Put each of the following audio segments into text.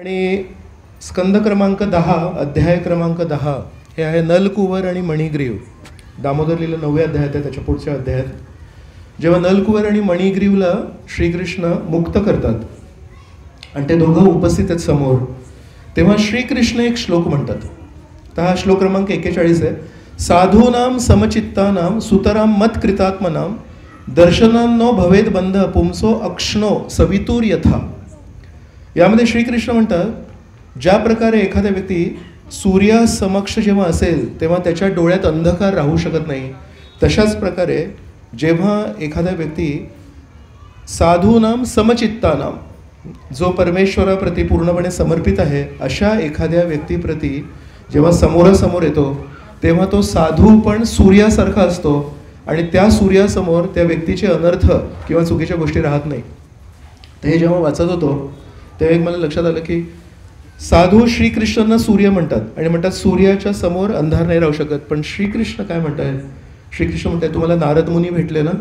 आणि स्कंद क्रमांक 10 अध्याय क्रमांक 10 हे आहे नलकुवर आणि मणिग्रीव. दामोदर लिहिलं 9व्या अध्यायात आहे, त्याच्या पुढच्या अध्यायात जेव्हा नलकुवर आणि मणिग्रीवला श्रीकृष्ण मुक्त करतात आणि ते दोघं उपस्थित आहेत समोर, तेव्हा श्रीकृष्ण एक श्लोक म्हणतात. तर हा श्लोक क्रमांक 41 आहे. साधूनाम समचित्तानाम सुतराम मत्कृतात्मनाम दर्शनांनो भवेद बंध पुंसो अक्ष्णो सवितूर यथा. यामध्ये श्रीकृष्ण म्हणतात, ज्या प्रकारे एखाद्या व्यक्ती सूर्यासमक्ष जेव्हा असेल तेव्हा त्याच्या डोळ्यात अंधकार राहू शकत नाही, तशाच प्रकारे जेव्हा एखादा व्यक्ती साधूनाम समचित्तानाम, जो परमेश्वराप्रती पूर्णपणे समर्पित आहे, अशा एखाद्या व्यक्तीप्रती जेव्हा समोरासमोर येतो तेव्हा तो साधू पण सूर्यासारखा असतो आणि त्या सूर्यासमोर त्या व्यक्तीचे अनर्थ किंवा चुकीच्या गोष्टी राहत नाही. तर हे जेव्हा वाचत होतो तेव्हा एक मला लक्षात आलं की साधू श्रीकृष्णांना सूर्य म्हणतात आणि म्हणतात सूर्याच्या समोर अंधार नाही राहू शकत. पण श्रीकृष्ण काय म्हणताय? श्रीकृष्ण म्हणताय, तुम्हाला नारद मुनी भेटले ना,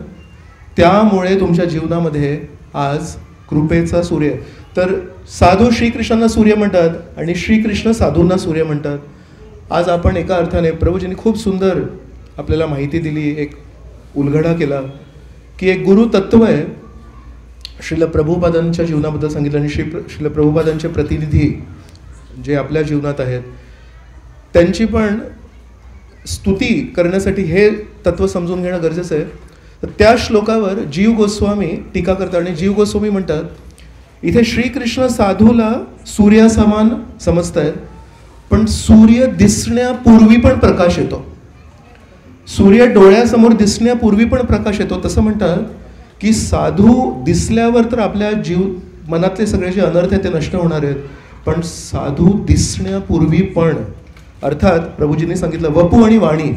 त्यामुळे तुमच्या जीवनामध्ये आज कृपेचा सूर्य. तर साधू श्रीकृष्णांना सूर्य म्हणतात आणि श्रीकृष्ण साधूंना सूर्य म्हणतात. आज आपण एका अर्थाने प्रभूजींनी खूप सुंदर आपल्याला माहिती दिली, एक उलगडा केला की एक गुरु तत्व आहे. श्रील प्रभुपादांच्या जीवनाबद्दल सांगितलं आणि श्रील प्रभुपादांचे प्रतिनिधी जे आपल्या जीवनात आहेत त्यांची पण स्तुती करण्यासाठी हे तत्व समजून घेणं गरजेचं आहे. तर त्या श्लोकावर जीव गोस्वामी टीका करतात आणि जीव गोस्वामी म्हणतात, इथे श्रीकृष्ण साधूला सूर्यासमान समजत आहेत, पण सूर्य दिसण्यापूर्वी पण प्रकाश येतो. सूर्य डोळ्यासमोर दिसण्यापूर्वी पण प्रकाश येतो. तसं म्हणतात की साधू दिसल्यावर तर आपल्या मनातले सगळे जे अनर्थ आहेत ते नष्ट होणार आहेत, पण साधू दिसण्यापूर्वी पण, अर्थात प्रभूजींनी सांगितलं वपू आणि वाणी.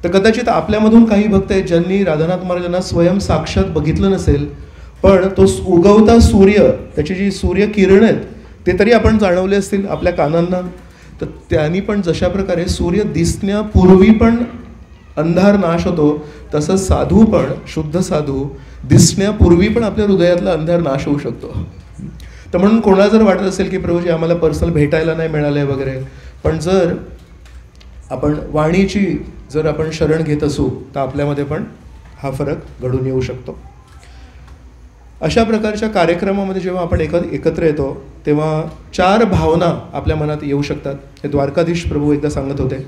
तर कदाचित आपल्यामधून काही भक्त आहेत ज्यांनी राधानाथ महाराजांना स्वयं साक्षात बघितलं नसेल, पण तो उगवता सूर्य, त्याची जी सूर्य किरण आहेत ते तरी आपण जाणवले असतील आपल्या कानांना. तर त्यांनी पण जशा प्रकारे सूर्य दिसण्यापूर्वी पण अंधार नाश होतो, तसं साधू पण, शुद्ध साधू दिसण्यापूर्वी पण आपल्या हृदयातला अंधार नाश होऊ शकतो. तर म्हणून कोणाला जर वाटत असेल की प्रभूजी आम्हाला पर्सनल भेटायला नाही मिळालं आहे वगैरे, पण जर आपण वाणीची जर आपण शरण घेत असू तर आपल्यामध्ये पण हा फरक घडून येऊ शकतो. अशा प्रकारच्या कार्यक्रमामध्ये जेव्हा आपण एकत्र येतो तेव्हा 4 भावना आपल्या मनात येऊ शकतात. हे द्वारकाधीश प्रभू एकदा सांगत होते.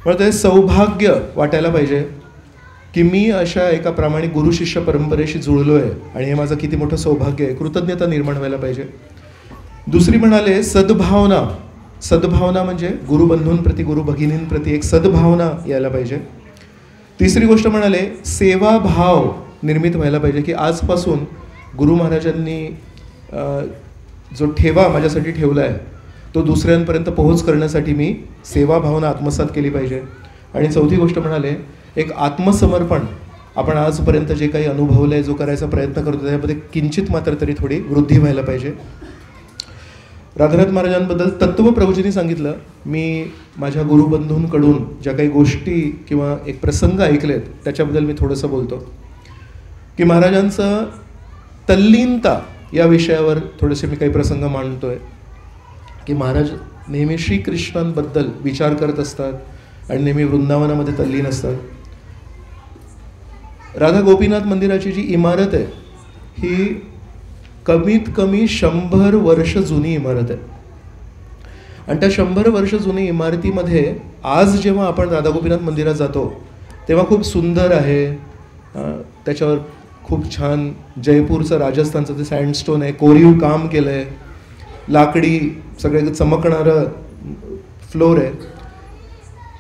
म्हणून ते सौभाग्य वाटायला पाहिजे की मी अशा एका प्रामाणिक गुरु शिष्य परंपरेशी जुळलो आहे आणि हे माझं किती मोठं सौभाग्य आहे. कृतज्ञता निर्माण व्हायला पाहिजे. दुसरी म्हणाले सद्भावना. सद्भावना म्हणजे गुरुबंधूंप्रती, गुरु भगिनींप्रती एक सद्भावना यायला पाहिजे. तिसरी गोष्ट म्हणाले सेवाभाव निर्मित व्हायला पाहिजे की आजपासून गुरु महाराजांनी जो ठेवा माझ्यासाठी ठेवला आहे तो दुसऱ्यांपर्यंत पोहोच करण्यासाठी मी सेवाभावना आत्मसात केली पाहिजे. आणि चौथी गोष्ट म्हणाले एक आत्मसमर्पण. आपण आजपर्यंत जे काही अनुभवलं आहे, जो करायचा प्रयत्न करतो त्यामध्ये किंचित मात्र तरी थोडी वृद्धी व्हायला पाहिजे. राधानाथ महाराजांबद्दल तत्व प्रभूजींनी सांगितलं. मी माझ्या गुरुबंधूंकडून ज्या काही गोष्टी किंवा एक प्रसंग ऐकलेत त्याच्याबद्दल मी थोडंसं बोलतो की महाराजांचं तल्लीनता या विषयावर थोडेसे मी काही प्रसंग मांडतोय की महाराज नेहमी श्रीकृष्णांबद्दल विचार करत असतात आणि नेहमी वृंदावनामध्ये तल्लीन असतात. राधा गोपीनाथ मंदिराची जी इमारत आहे ही कमीत कमी 100 वर्ष जुनी इमारत आहे. आणि त्या 100 वर्ष जुनी इमारतीमध्ये आज जेव्हा आपण राधा गोपीनाथ मंदिरात जातो तेव्हा खूप सुंदर आहे. त्याच्यावर खूप छान जयपूरचं, राजस्थानचं ते सँडस्टोन आहे, कोरीव काम केलं आहे, लाकडी सगळे चमकणारं फ्लोर आहे.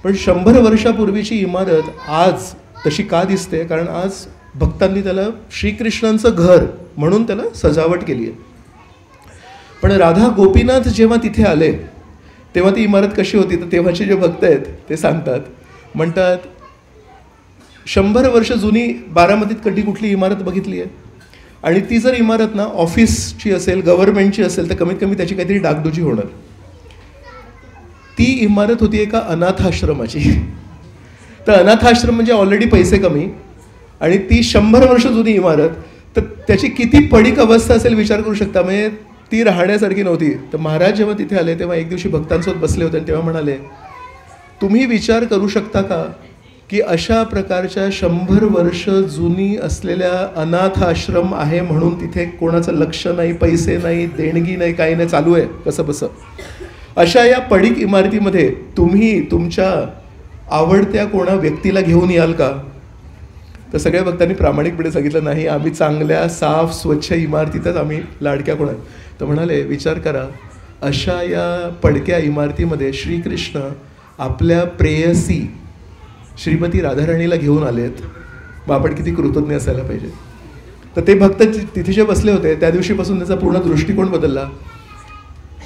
पण 100 वर्षापूर्वीची इमारत आज तशी का दिसते? कारण आज भक्तांनी त्याला श्रीकृष्णांचं घर म्हणून त्याला सजावट केली आहे. पण राधा गोपीनाथ जेव्हा तिथे आले तेव्हा ती इमारत कशी होती? तर तेव्हाचे जे भक्त आहेत ते सांगतात, म्हणतात 100 वर्ष जुनी बारामतीत कधी कुठली इमारत बघितली आहे? आणि ती जर इमारत ना ऑफिसची असेल, गव्हर्नमेंटची असेल तर कमीत कमी त्याची काहीतरी डागडुजी होणार. ती इमारत होती एका अनाथाश्रमाची. तर अनाथाश्रम म्हणजे ऑलरेडी पैसे कमी आणि ती 100 वर्ष जुनी इमारत, तर त्याची किती पडीक अवस्था असेल विचार करू शकता. म्हणजे ती राहण्यासारखी नव्हती. तर महाराज जेव्हा तिथे आले तेव्हा एक दिवशी भक्तांसोबत बसले होते आणि तेव्हा म्हणाले, तुम्ही विचार करू शकता का की अशा प्रकारच्या 100 वर्ष जुनी असलेल्या अनाथ आश्रम आहे म्हणून तिथे कोणाचं लक्ष नाही, पैसे नाही, देणगी नाही, काही नाही, चालू आहे कसं बसं. अशा या पडीक इमारतीमध्ये तुम्ही तुमच्या आवडत्या कोणा व्यक्तीला घेऊन याल का? तर सगळ्या भक्तांनी प्रामाणिकपणे सांगितलं, नाही, आम्ही चांगल्या साफ स्वच्छ इमारतीतच आम्ही लाडक्या कोणा. तर म्हणाले, विचार करा, अशा या पडक्या इमारतीमध्ये श्रीकृष्ण आपल्या प्रेयसी श्रीमती राधाराणीला घेऊन आलेत. मग आपण किती कृतज्ञ असायला पाहिजे. तर ते भक्त तिथे जे बसले होते त्या दिवशीपासून त्याचा पूर्ण दृष्टिकोन बदलला.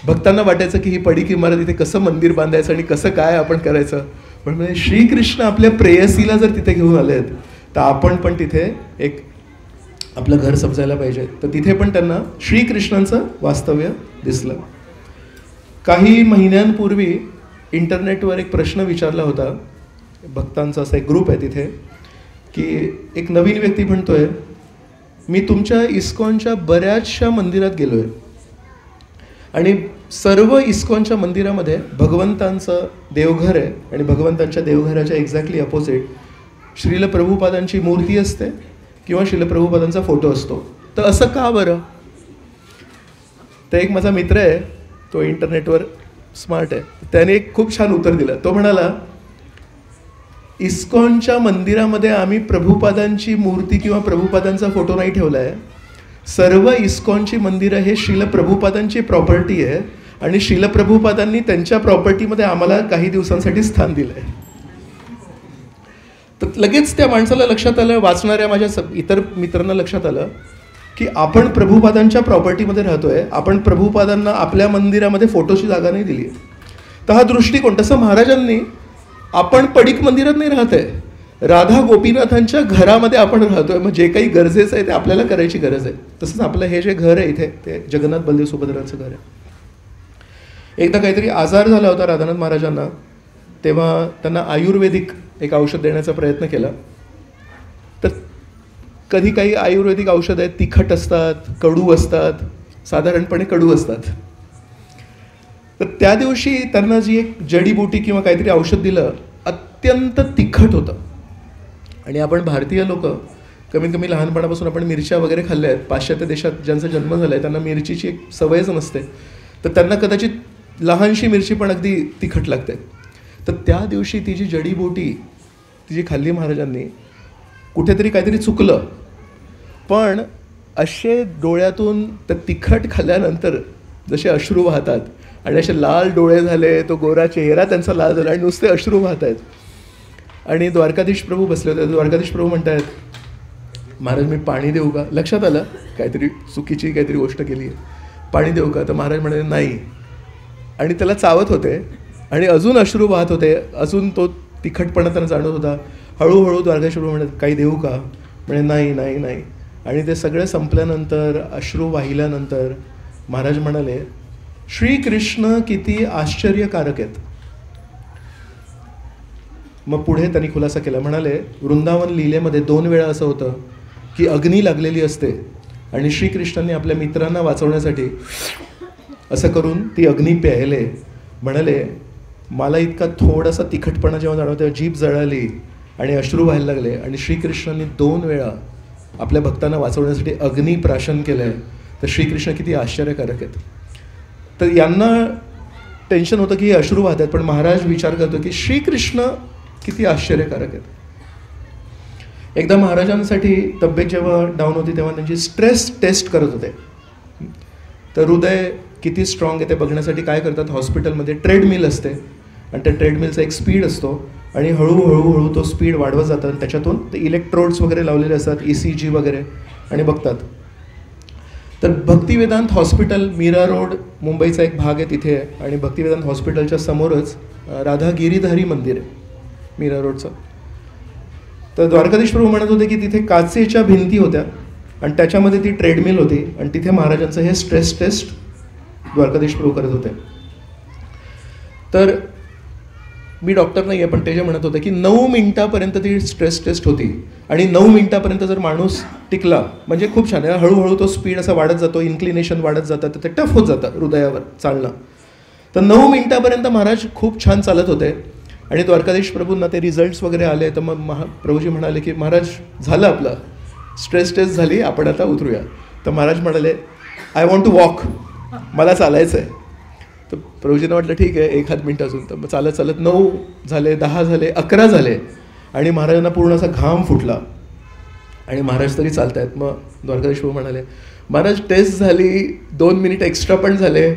भक्तांना वाटायचं की ही पडीक इमारत इथे कसं मंदिर बांधायचं आणि कसं काय आपण करायचं. पण म्हणजे श्रीकृष्ण आपल्या प्रेयसीला जर तिथे घेऊन आलेत तर आपण पण तिथे एक आपलं घर समजायला पाहिजे. तर तिथे पण त्यांना श्रीकृष्णांचं वास्तव्य दिसलं. काही महिन्यांपूर्वी इंटरनेटवर एक प्रश्न विचारला होता. भक्तांचा असा एक ग्रुप आहे तिथे, की एक नवीन व्यक्ती म्हणतोय, मी तुमच्या इस्कॉनच्या बऱ्याचशा मंदिरात गेलो आहे आणि सर्व इस्कॉनच्या मंदिरामध्ये भगवंतांचं देवघर आहे आणि भगवंतांच्या देवघराच्या एक्झॅक्टली अपोजिट श्रील प्रभुपादांची मूर्ती असते किंवा श्रील प्रभुपादांचा फोटो असतो. तर असं का बरं? तर एक माझा मित्र आहे, तो इंटरनेटवर स्मार्ट आहे, त्याने एक खूप छान उत्तर दिलं. तो म्हणाला, इस्कॉनच्या मंदिरामध्ये आम्ही प्रभुपादांची मूर्ती किंवा प्रभुपादांचा फोटो नाही ठेवला आहे. सर्व इस्कॉनची मंदिरं हे श्रील प्रभुपादांची प्रॉपर्टी आहे आणि श्रील प्रभुपादांनी त्यांच्या प्रॉपर्टीमध्ये आम्हाला काही दिवसांसाठी स्थान दिलं आहे. तर लगेच त्या माणसाला लक्षात आलं, वाचणाऱ्या माझ्या इतर मित्रांना लक्षात आलं की आपण प्रभुपादांच्या प्रॉपर्टीमध्ये राहतोय, आपण प्रभुपादांना आपल्या मंदिरामध्ये फोटोची जागा नाही दिली. तर हा दृष्टिकोन, तसं महाराजांनी आपण पडीक मंदिरात नाही राहत आहे, राधा गोपीनाथांच्या घरामध्ये आपण राहतोय. मग जे काही गरजेचं आहे ते आपल्याला करायची गरज आहे. तसंच आपलं हे जे घर आहे इथे, ते जगन्नाथ बलदेव सुभद्रांचं घर आहे. एकदा काहीतरी आजार झाला होता राधानाथ महाराजांना, तेव्हा त्यांना आयुर्वेदिक एक औषध देण्याचा प्रयत्न केला. तर कधी काही आयुर्वेदिक औषध आहेत, तिखट असतात, कडू असतात, साधारणपणे कडू असतात. तर त्या दिवशी त्यांना जी एक जडीबुटी किंवा काहीतरी औषध दिलं, अत्यंत तिखट होतं. आणि आपण भारतीय लोक कमीत कमी लहानपणापासून आपण मिरच्या वगैरे खाल्ल्या आहेत. पाश्चात्य देशात ज्यांचा जन्म झाला आहे त्यांना मिरचीची एक सवयच नसते, तर त्यांना कदाचित लहानशी मिरची पण अगदी तिखट लागते. तर त्या दिवशी ती जी जडीबुटी ती जी खाल्ली महाराजांनी, कुठेतरी काहीतरी चुकलं, पण असे डोळ्यातून त्या तिखट खाल्ल्यानंतर जसे अश्रू वाहतात आणि असे लाल डोळे झाले, तो गोरा चेहरा त्यांचा लाल झाला आणि नुसते अश्रू वाहत आहेत. आणि द्वारकाधीश प्रभू बसले होते. द्वारकाधीश प्रभू म्हणतात, महाराज मी पाणी देऊ का? लक्षात आलं काहीतरी चुकीची काहीतरी गोष्ट केली आहे, पाणी देऊ का? तर महाराज म्हणाले नाही. आणि त्याला चावत होते आणि अजून अश्रू वाहत होते, अजून तो तिखटपणा त्यांना जाणवत होता. हळूहळू द्वारकाधीश प्रभू म्हणतात, काही देऊ का? म्हणजे नाही नाही नाही. आणि ते सगळं संपल्यानंतर, अश्रू वाहिल्यानंतर महाराज म्हणाले, श्रीकृष्ण किती आश्चर्यकारक आहेत. मग पुढे त्यांनी खुलासा केला. म्हणाले, वृंदावन लीलेमध्ये 2 वेळा असं होतं की अग्नी लागलेली असते आणि श्रीकृष्णांनी आपल्या मित्रांना वाचवण्यासाठी असं करून ती अग्नी प्यायले. म्हणाले, मला इतका थोडासा तिखटपणा जेव्हा जाणवतो तेव्हा जीभ जळाली आणि अश्रू व्हायला लागले आणि श्रीकृष्णांनी 2 वेळा आपल्या भक्तांना वाचवण्यासाठी अग्नी प्राशन केलं आहे. तर श्रीकृष्ण किती आश्चर्यकारक आहेत. तर यांना टेन्शन होतं की हे अश्रू वाहत आहेत, पण महाराज विचार करतो की श्रीकृष्ण किती आश्चर्यकारक आहेत. एकदा महाराजांसाठी तब्येत जेव्हा डाऊन होती तेव्हा त्यांची स्ट्रेस टेस्ट करत होते. तर हृदय किती स्ट्रॉंग आहे ते बघण्यासाठी काय करतात, हॉस्पिटलमध्ये ट्रेडमिल असते आणि त्या ट्रेडमिलचा एक स्पीड असतो आणि हळूहळू तो स्पीड वाढवत जातात. त्याच्यातून ते इलेक्ट्रोड्स वगैरे लावलेले असतात, ECG वगैरे, आणि बघतात. तर भक्तिवेदांत हॉस्पिटल, मीरा रोड, मुंबईचा एक भाग आहे तिथे आहे. आणि भक्तिवेदांत हॉस्पिटलच्या समोरच राधा गिरीधारी मंदिर आहे मीरा रोडचं. तर द्वारकाधीश प्रभू म्हणत होते की तिथे काचेच्या भिंती होत्या आणि त्याच्यामध्ये ती ट्रेडमिल होती आणि तिथे महाराजांचं हे स्ट्रेस टेस्ट द्वारकाधीश प्रभू करत होते. तर मी डॉक्टर नाही आहे, पण ते जे म्हणत होते की 9 मिनिटापर्यंत ती स्ट्रेस टेस्ट होती आणि 9 मिनिटापर्यंत जर माणूस टिकला म्हणजे खूप छान आहे. हळूहळू तो स्पीड असा वाढत जातो, इन्क्लिनेशन वाढत जातं, तर ते टफ होत जातं हृदयावर चालणं. तर 9 मिनिटापर्यंत महाराज खूप छान चालत होते आणि द्वारकाधीश प्रभूंना ते रिझल्ट्स वगैरे आले. तर मग प्रभूजी म्हणाले की महाराज झालं आपलं, स्ट्रेस टेस्ट झाली, आपण आता उतरूया. तर महाराज म्हणाले आय वॉन्ट टू वॉक, मला चालायचं आहे. तर प्रभूजींना वाटलं ठीक आहे 1 मिनिट अजून. तर मग चालत चालत 9 झाले, 10 झाले, 11 झाले आणि महाराजांना पूर्ण असा घाम फुटला आणि महाराज तरी चालतायत. मग द्वारकाधीश प्रभू म्हणाले महाराज टेस्ट झाली, 2 मिनिट एक्स्ट्रा पण झाले,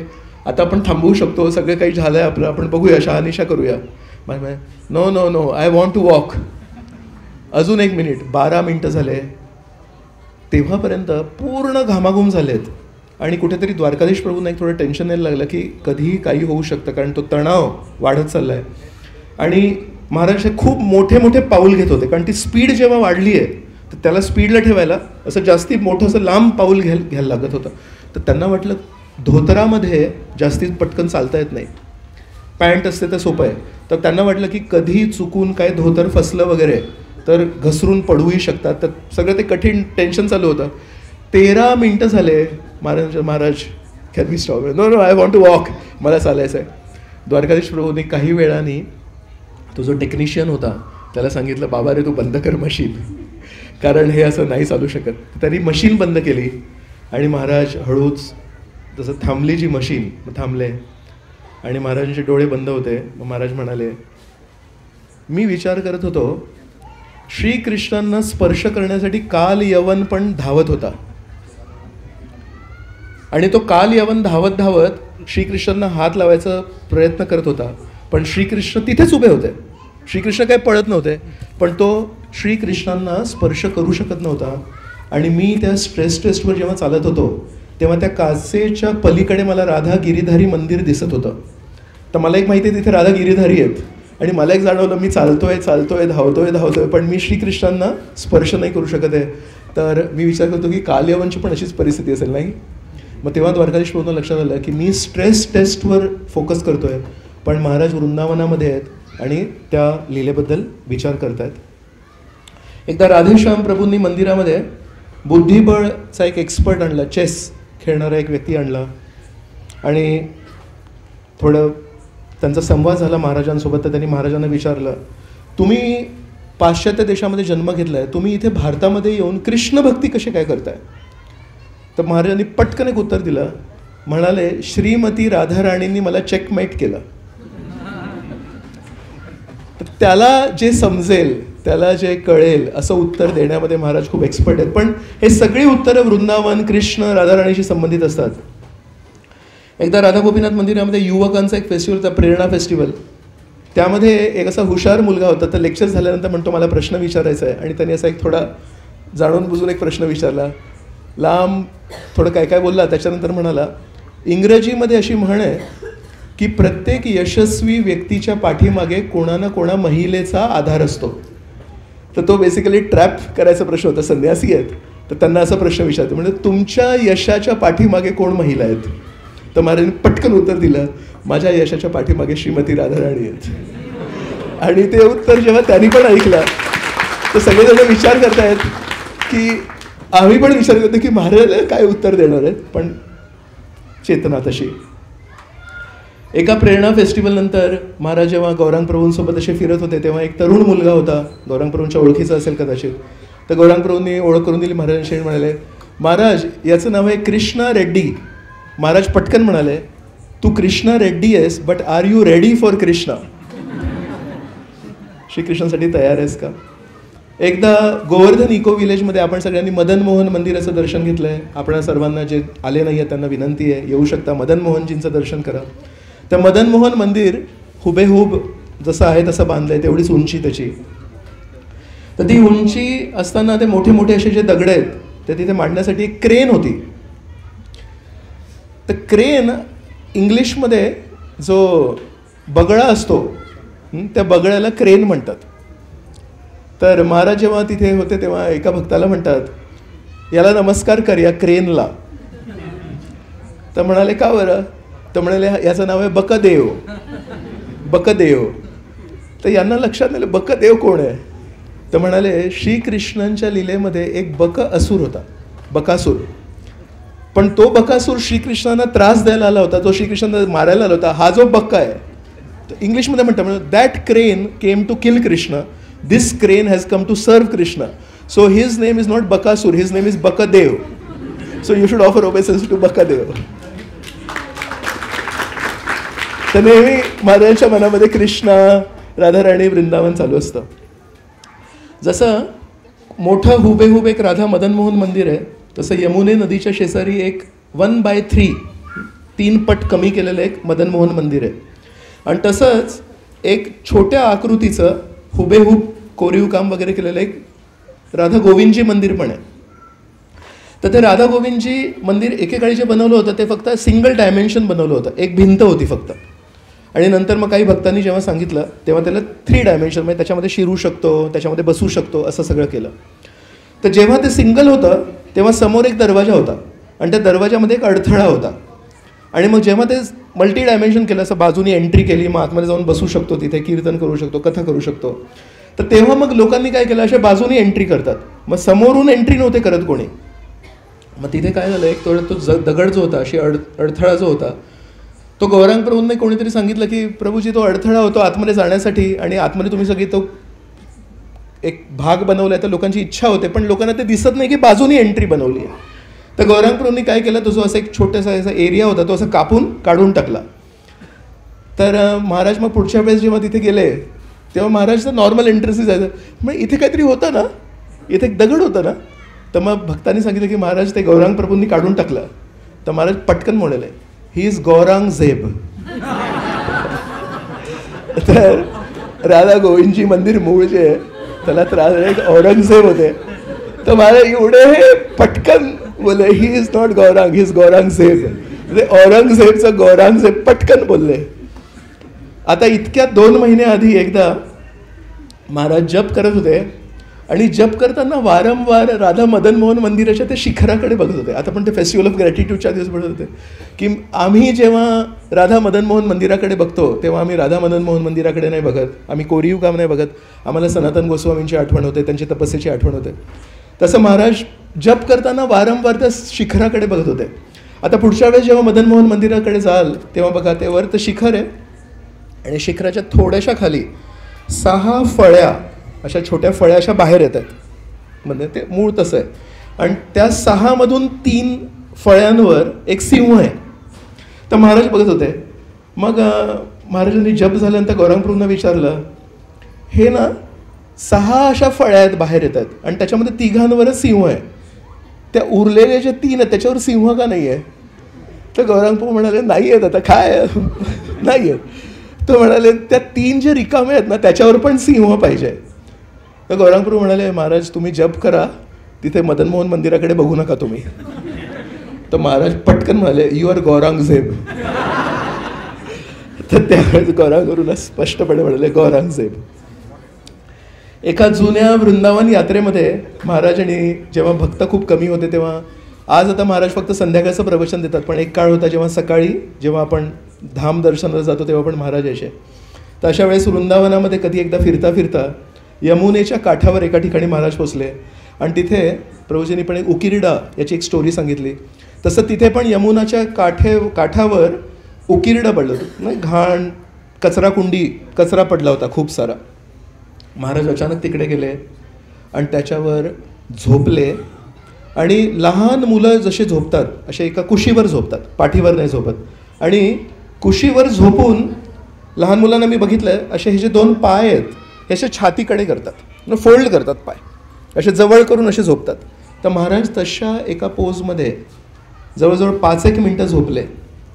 आता आपण थांबवू शकतो, सगळं काही झालं आहे आपलं, आपण बघूया, शहानिशा करूया. No no no, I want to walk. अजून 1 मिनिट, 12 मिनिटं झाले. तेव्हापर्यंत पूर्ण घामाघूम झालेत आणि कुठेतरी द्वारकाधीश प्रभूंना एक थोडं टेन्शन यायला लागलं की कधीही काही होऊ शकतं, कारण तो तणाव वाढत चालला आहे. आणि महाराज हे खूप मोठे मोठे पाऊल घेत होते, कारण ती स्पीड जेव्हा वाढली आहे तर त्याला स्पीडला ठेवायला असं जास्ती मोठं असं लांब पाऊल घ्यायला लागत होतं. तर त्यांना वाटलं धोतरामध्ये जास्तीत पटकन चालता येत नाही, पॅन्ट असते तर सोपं आहे. तर त्यांना वाटलं की कधी चुकून काय धोतर फसलं वगैरे तर घसरून पडूही शकतात. तर सगळं ते कठीण टेन्शन चालू होतं. 13 मिनिटं झाले. महाराज can we stop? No no, I want to walk, मला चालायचं आहे. द्वारकाधीश प्रभूंनी काही वेळाने तो जो टेक्निशियन होता त्याला सांगितलं बाबा रे तू बंद कर मशीन, कारण हे असं नाही चालू शकत. त्यांनी मशीन बंद केली आणि महाराज हळूच जसं थांबली जी मशीन, थांबले आणि महाराजांचे डोळे बंद होते. मग महाराज म्हणाले मी विचार करत होतो श्रीकृष्णांना स्पर्श करण्यासाठी काल यवन पण धावत होता आणि तो काल यवन धावत धावत श्रीकृष्णांना हात लावायचा प्रयत्न करत होता, पण श्रीकृष्ण तिथेच उभे होते. श्रीकृष्ण काही पळत नव्हते, पण तो श्रीकृष्णांना स्पर्श करू शकत नव्हता. आणि मी त्या स्ट्रेस टेस्टवर जेव्हा चालत होतो तेव्हा त्या काचेच्या पलीकडे मला राधा गिरीधारी मंदिर दिसत होतं. तर मला एक माहिती आहे तिथे राधा गिरीधारी आहेत आणि मला एक जाणवलं मी चालतोय धावतोय पण मी श्रीकृष्णांना स्पर्श नाही करू शकत आहे. तर मी विचार करतो की काल यवनची पण अशीच परिस्थिती असेल नाही. मग तेव्हा द्वारकाधीश प्रभूंना लक्षात आलं की मी स्ट्रेस टेस्टवर फोकस करतोय, पण महाराज वृंदावनामध्ये आहेत आणि त्या लीलेबद्दल विचार करतायत. एकदा राधेश्याम प्रभूंनी मंदिरामध्ये बुद्धिबळचा एक एक्सपर्ट आणला, चेस खेळणारा एक व्यक्ती आणला आणि थोडं त्यांचा संवाद झाला महाराजांसोबत. तर त्यांनी महाराजांना विचारलं तुम्ही पाश्चात्य देशामध्ये जन्म घेतला आहे, तुम्ही इथे भारतामध्ये येऊन कृष्ण भक्ती कशी काय करताय? तर महाराजांनी पटकन एक उत्तर दिलं, म्हणाले श्रीमती राधाराणींनी मला चेकमेट केलं. त्याला जे समजेल, त्याला जे कळेल असं उत्तर देण्यामध्ये महाराज खूप एक्सपर्ट आहेत. पण हे सगळी उत्तरं वृंदावन, कृष्ण, राधाराणीशी संबंधित असतात. एकदा राधा गोपीनाथ मंदिरामध्ये युवकांचा एक फेस्टिवल होता, प्रेरणा फेस्टिवल. त्यामध्ये एक असा हुशार मुलगा होता. तर लेक्चर झाल्यानंतर म्हणतो मला प्रश्न विचारायचा आहे आणि त्यांनी असा एक थोडा जाणून बुजून एक प्रश्न विचारला, लांब थोडं काय काय बोलला. त्याच्यानंतर म्हणाला इंग्रजीमध्ये अशी म्हण आहे की प्रत्येक यशस्वी व्यक्तीच्या पाठीमागे कोणा ना कोणा महिलेचा आधार असतो. तर तो बेसिकली ट्रॅप करायचा प्रश्न होता. संन्यासी आहेत तर त्यांना असा प्रश्न विचारतो, म्हणजे तुमच्या यशाच्या पाठीमागे कोण महिला आहेत? तर महाराजांनी पटकन उत्तर दिलं, माझ्या यशाच्या पाठीमागे श्रीमती राधाराणी आहेत. आणि ते उत्तर जेव्हा त्यांनी पण ऐकलं तर सगळेजण विचार करतायत की आम्ही पण विचार करतो की महाराज काय उत्तर देणार आहेत, पण चेतना तशी. एका प्रेरणा फेस्टिवल नंतर महाराज जेव्हा गौरांग प्रभूंसोबत असे फिरत होते तेव्हा एक तरुण मुलगा होता, गौरांग प्रभूंच्या ओळखीचा असेल कदाचित. तर गौरांग प्रभूंनी ओळख करून दिली महाराजांशी. म्हणाले महाराज याचं नाव आहे कृष्णा रेड्डी. महाराज पटकन म्हणाले तू कृष्णा रेड्डी आहेस, but are you ready for Krishna? श्रीकृष्णासाठी तयार आहेस का? एकदा गोवर्धन इको विलेजमध्ये आपण सगळ्यांनी मदन मोहन मंदिराचं दर्शन घेतलं आहे. आपणा सर्वांना जे आले नाही आहेत त्यांना विनंती आहे, येऊ शकता, मदन मोहनजींचं दर्शन करा. तर मदन मोहन मंदिर हुबेहूब जसं आहे तसं बांधलं आहे, तेवढीच उंची त्याची. तर ती उंची असताना ते मोठे मोठे असे जे दगड आहेत ते तिथे मांडण्यासाठी एक क्रेन होती. तर क्रेन इंग्लिशमध्ये जो बगळा असतो त्या बगळ्याला क्रेन म्हणतात. तर महाराज जेव्हा तिथे होते तेव्हा एका भक्ताला म्हणतात याला नमस्कार कर या क्रेनला. तर म्हणाले का बरं? तर म्हणाले याचं नाव आहे बकदेव. बकदेव. तर यांना लक्षात नाही बकदेव कोण आहे. तर म्हणाले श्रीकृष्णांच्या लीलेमध्ये एक असुर होता, बकासूर. पण तो बकासूर श्रीकृष्णांना त्रास द्यायला आला होता, तो श्रीकृष्णांना मारायला आला होता. हा जो बक्का आहे, इंग्लिशमध्ये म्हणतात that crane came to kill Krishna, this crane has come to serve Krishna. So his name is not Bakasur, his name is Bakdev. So you should offer obeisances to Bakdev. तर नेहमी महाराजांच्या मनामध्ये कृष्णा, राधाराणी, वृंदावन चालू असतं. जसं मोठं हुबेहूब एक राधा मदन मोहन मंदिर आहे, तसं यमुने नदीच्या शेजारी एक 1/3 3 पट कमी केलेलं एक मदन मोहन मंदिर आहे. आणि तसंच एक छोट्या आकृतीचं हुबेहूब कोरीव काम वगैरे केलेलं एक राधा गोविंदजी मंदिर पण आहे. तर ते राधा गोविंदजी मंदिर एकेकाळी जे बनवलं होतं ते फक्त सिंगल डायमेन्शन बनवलं होतं, एक भिंत होती फक्त. आणि नंतर मग काही भक्तांनी जेव्हा सांगितलं तेव्हा त्याला 3 डायमेन्शन, म्हणजे त्याच्यामध्ये शिरू शकतो, त्याच्यामध्ये बसू शकतो, असं सगळं केलं. तर जेव्हा ते सिंगल होतं तेव्हा समोर एक दरवाजा होता आणि त्या दरवाजामध्ये एक अडथळा होता. आणि मग जेव्हा ते मल्टी डायमेन्शन केलं, असं बाजूनी एंट्री केली, मग आतमध्ये जाऊन बसू शकतो, तिथे कीर्तन करू शकतो, कथा करू शकतो. तर तेव्हा मग लोकांनी काय केलं, अशा बाजूनी एंट्री करतात, मग समोरून एंट्री नव्हते करत कोणी. मग तिथे काय झालं, एक तो दगड जो होता, अशी अडथळा जो होता, तो गौरांग प्रभूंनी कोणीतरी सांगितलं की प्रभूजी तो अडथळा होतो आतमध्ये जाण्यासाठी, आणि आतमध्ये तुम्ही सगळी तो एक भाग बनवला आहे, तर लोकांची इच्छा होते, पण लोकांना ते दिसत नाही की बाजूनी एंट्री बनवली आहे. तर गौरांग प्रभूंनी काय केलं, तो जो असा एक छोटासा असा एरिया होता तो असं काढून टाकला. तर महाराज मग पुढच्या वेळेस जेव्हा तिथे गेले तेव्हा महाराजचं नॉर्मल एंट्रन्स जायचं, मग इथे काहीतरी होतं ना, इथे एक दगड होतं ना. तर मग भक्तांनी सांगितलं की महाराज ते गौरांग प्रभूंनी काढून टाकलं. तर महाराज पटकन म्हणाले, ही इज गौरांगझेब. तर राधा गोविंदजी मंदिर मूळ जे आहे त्याला त्रास एक औरंगजेब होते. तर महाराज एवढे हे पटकन बोलले, he is not Gaurang, he is Gaurangzeb. ते औरंगजेबचं गौरांगजेब पटकन बोलले. आता इतक्या 2 महिने आधी एकदा महाराज जप करत होते आणि जप करताना वारंवार राधा मदन मोहन मंदिराच्या ते शिखराकडे बघत होते. आता पण ते फेस्टिवल ऑफ ग्रॅटिट्यूडच्या दिवस बघत होते की आम्ही जेव्हा राधा मदन मोहन मंदिराकडे बघतो तेव्हा आम्ही राधा मदन मोहन मंदिराकडे नाही बघत, आम्ही कोरीव काम नाही बघत, आम्हाला सनातन गोस्वामींची आठवण होते, त्यांची तपस्येची आठवण होते. तसं महाराज जप करताना वारंवार त्या शिखराकडे बघत होते. आता पुढच्या वेळेस जेव्हा मदन मोहन मंदिराकडे जाल तेव्हा बघा, ते वर तर शिखर आहे आणि शिखराच्या थोड्याशा खाली 6 फळ्या, अशा छोट्या फळ्या अशा बाहेर येतात, म्हणजे ते मूळ तसं आहे. आणि त्या 6मधून 3 फळ्यांवर एक सिंह आहे. तर महाराज बघत होते. मग महाराजांनी जप झाल्यानंतर गौरांग प्रभूंना विचारलं, हे ना 6 अशा फळ्या आहेत बाहेर येतात आणि त्याच्यामध्ये 3घांवरच सिंह आहे, त्या उरलेले जे 3 आहेत त्याच्यावर सिंह का नाही आहे? तर गौरांग प्रभू म्हणाले, नाही आहेत, आता काय नाही आहेत. तो म्हणाले, त्या 3 जे रिकामे आहेत ना त्याच्यावर पण सिंह पाहिजे. तर गौरांग प्रभू म्हणाले, महाराज तुम्ही जप करा, तिथे मदन मोहन मंदिराकडे बघू नका तुम्ही. तर महाराज पटकन म्हणाले, यू आर गौरांगझेब. तर त्यावेळेस गौरांग गुरुला स्पष्टपणे म्हणाले, गौरांगझेब. एका जुन्या वृंदावन यात्रेमध्ये महाराजांनी, जेव्हा भक्त खूप कमी होते तेव्हा, आज आता महाराज फक्त संध्याकाळचं प्रवचन देतात, पण एक काळ होता जेव्हा सकाळी जेव्हा आपण धाम दर्शनाला जातो तेव्हा पण महाराज यायचे. तर अशा वेळेस वृंदावनामध्ये कधी एकदा फिरता फिरता यमुनेच्या काठावर एका ठिकाणी महाराज पोचले आणि तिथे प्रभूजींनी पण एक उकिरडा याची एक स्टोरी सांगितली. तसं तिथे पण यमुनाच्या काठावर उकिरडा पडलं होतं, घाण कचरा पडला होता खूप सारा. महाराज अचानक तिकडे गेले आणि त्याच्यावर झोपले. आणि लहान मुलं जसे झोपतात असे एका कुशीवर झोपतात, पाठीवर नाही झोपत. आणि कुशीवर झोपून लहान मुलांना मी बघितलं आहे, असे हे जे 2 पाय आहेत हे असे छातीकडे करतात, फोल्ड करतात पाय, असे जवळ करून असे झोपतात. तर महाराज तशा एका पोजमध्ये जवळजवळ 5-1 मिनटं झोपले.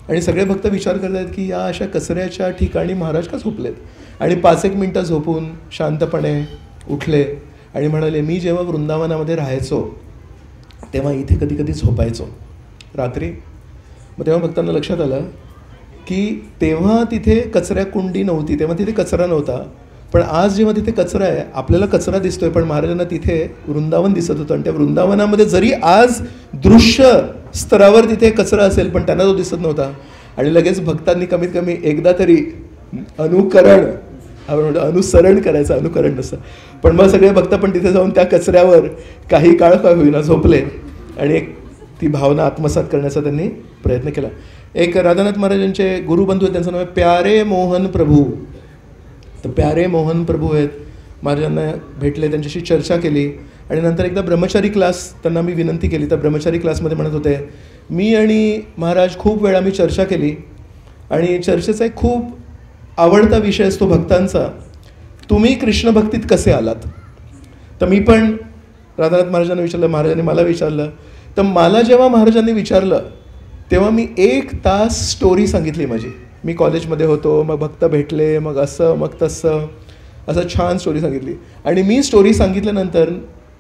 आणि सगळे भक्त विचार करत आहेत की या अशा कचऱ्याच्या ठिकाणी महाराज का झोपलेत. आणि 5-1 मिनटं झोपून शांतपणे उठले आणि म्हणाले, मी जेव्हा वृंदावनामध्ये राहायचो तेव्हा इथे कधी कधी झोपायचो रात्री. मग तेव्हा भक्तांना लक्षात आलं की तेव्हा तिथे कचऱ्याकुंडी नव्हती, तेव्हा तिथे कचरा नव्हता. पण आज जेव्हा तिथे कचरा आहे, आपल्याला कचरा दिसतोय, पण महाराजांना तिथे वृंदावन दिसत होतं. आणि त्या वृंदावनामध्ये जरी आज दृश्य स्तरावर तिथे कचरा असेल पण त्यांना तो दिसत नव्हता. आणि लगेच भक्तांनी कमीत कमी एकदा तरी अनुकरण आपण म्हणतो अनुसरण करायचं, अनुकरण नसतं. पण मग सगळे भक्त पण तिथे जाऊन त्या कचऱ्यावर काही काळ का होईना झोपले आणि एक ती भावना आत्मसात करण्याचा त्यांनी प्रयत्न केला. एक राधानाथ महाराजांचे गुरुबंधू आहेत, त्यांचं नाव आहे प्यारे मोहन प्रभू. तर प्यारे मोहन प्रभू आहेत, महाराजांना भेटले, त्यांच्याशी चर्चा केली आणि नंतर एकदा ब्रह्मचारी क्लास त्यांना मी विनंती केली. तर ब्रह्मचारी क्लासमध्ये म्हणत होते, मी आणि महाराज खूप वेळा मी चर्चा केली आणि चर्चेचा एक खूप आवडता विषय असतो भक्तांचा, तुम्ही कृष्ण भक्तीत कसे आलात. तर मी पण राधानाथ महाराजांना विचारलं, महाराजांनी मला विचारलं. तर मला जेव्हा महाराजांनी विचारलं तेव्हा मी 1 तास स्टोरी सांगितली माझी. मी कॉलेजमध्ये होतो, मग भक्त भेटले, मग असं मग तसं, असं छान स्टोरी सांगितली. आणि मी स्टोरी सांगितल्यानंतर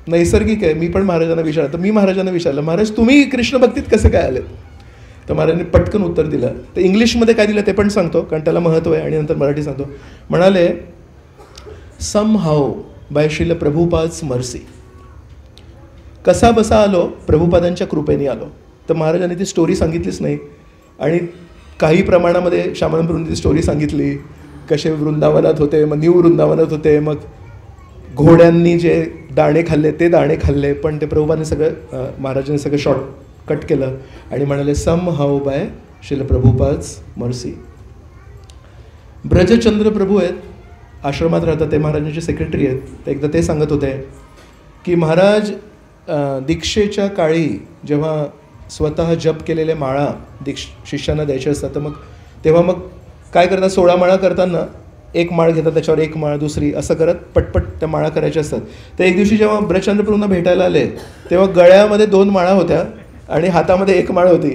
नैसर्गिक आहे, मी पण महाराजांना विचारलं. तर मी महाराजांना विचारलं, महाराज तुम्ही कृष्ण भक्तीत कसे काय आलेत. तर महाराजांनी पटकन उत्तर दिलं. तर इंग्लिशमध्ये काय दिलं ते पण सांगतो, कारण त्याला महत्त्व आहे, आणि नंतर मराठी सांगतो. म्हणाले, सम हाऊ बाय श्रील प्रभुपाद's मर्सी. कसा बसा आलो, प्रभुपादांच्या कृपेने आलो. तर महाराजांनी ती स्टोरी सांगितलीच नाही आणि काही प्रमाणामध्ये श्यामानंद प्रभूंनी ती स्टोरी सांगितली, कसे वृंदावनात होते, मग न्यू वृंदावनात होते, मग घोड्यांनी जे दाणे खाल्ले ते दाणे खाल्ले, पण ते प्रभुपादांनी सगळं महाराजांनी सगळं शॉर्टकट केलं आणि म्हणाले, सम हाऊ बाय श्रील प्रभुपाद's मर्सी. ब्रजचंद्र प्रभू आहेत, आश्रमात राहतात, ते महाराजांचे सेक्रेटरी आहेत. तर एकदा ते सांगत होते की महाराज दीक्षेच्या काळी जेव्हा स्वतः जप केलेले माळा शिष्यांना द्यायचे असतात, तर मग तेव्हा मग काय करतात, 16 माळा करताना एक माळ घेतात, त्याच्यावर एक माळ दुसरी असं करत पटपट त्या माळा करायच्या असतात. तर एक दिवशी जेव्हा ब्रजचंद्र प्रभूंना भेटायला आले तेव्हा गळ्यामध्ये 2 माळा होत्या आणि हातामध्ये 1 माळ होती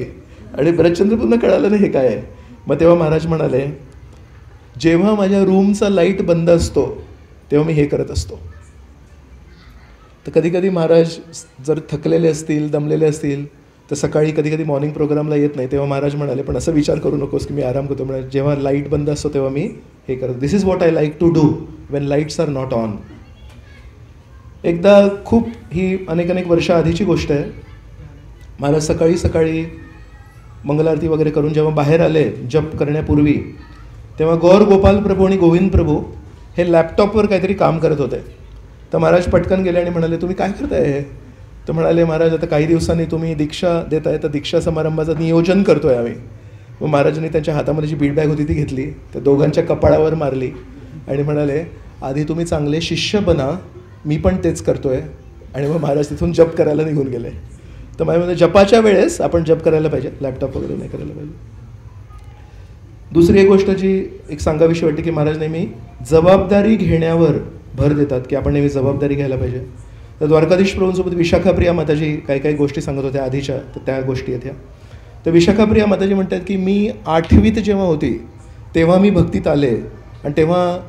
आणि ब्रजचंद्र प्रभूंना कळालं नाही हे काय आहे. मग तेव्हा महाराज म्हणाले, जेव्हा माझ्या रूमचा लाईट बंद असतो तेव्हा मी हे करत असतो. तर कधी कधी महाराज जर थकलेले असतील, दमलेले असतील, तर सकाळी कधी कधी मॉर्निंग प्रोग्रामला येत नाही, तेव्हा महाराज म्हणाले, पण असं विचार करू नकोस की मी आराम करतो. म्हणजे जेव्हा लाईट बंद असतो तेव्हा मी हे करतो. This is what I like to do when lights are not on. एकदा खूप ही अनेक वर्ष आधीची गोष्ट आहे. महाराज सकाळी सकाळी मंगलारती वगैरे करून जेव्हा बाहेर आले जप करण्यापूर्वी, तेव्हा गौर गोपाल प्रभू आणि गोविंद प्रभू हे लॅपटॉपवर काहीतरी काम करत होते. तर महाराज पटकन गेले आणि म्हणाले, तुम्ही काय करताय हे. तर म्हणाले, महाराज आता काही दिवसांनी तुम्ही दीक्षा देताय, तर दीक्षा समारंभाचं नियोजन करतोय आम्ही. मग महाराजांनी त्यांच्या हातामध्ये जी बीड बॅग होती ती घेतली, त्या दोघांच्या कपाळावर मारली आणि म्हणाले, आधी तुम्ही चांगले शिष्य बना, मी पण तेच करतोय. आणि मग महाराज तिथून जप करायला निघून गेले. तर माझ्या म्हणजे जपाच्या वेळेस आपण जप करायला पाहिजे, लॅपटॉप वगैरे नाही करायला पाहिजे. दुसरी एक गोष्ट जी एक सांगावीशी वाटते की महाराज नेहमी जबाबदारी घेण्यावर भर देतात, की आपण नेहमी जबाबदारी घ्यायला पाहिजे. तर द्वारकाधीश प्रभूंसोबत विशाखाप्रिया माताजी काही गोष्टी सांगत होत्या आधीच्या, तर त्या गोष्टी आहेत ह्या. तर विशाखाप्रिया माताजी म्हणतात की मी 8वीत जेव्हा होती तेव्हा मी भक्तीत आले आणि तेव्हा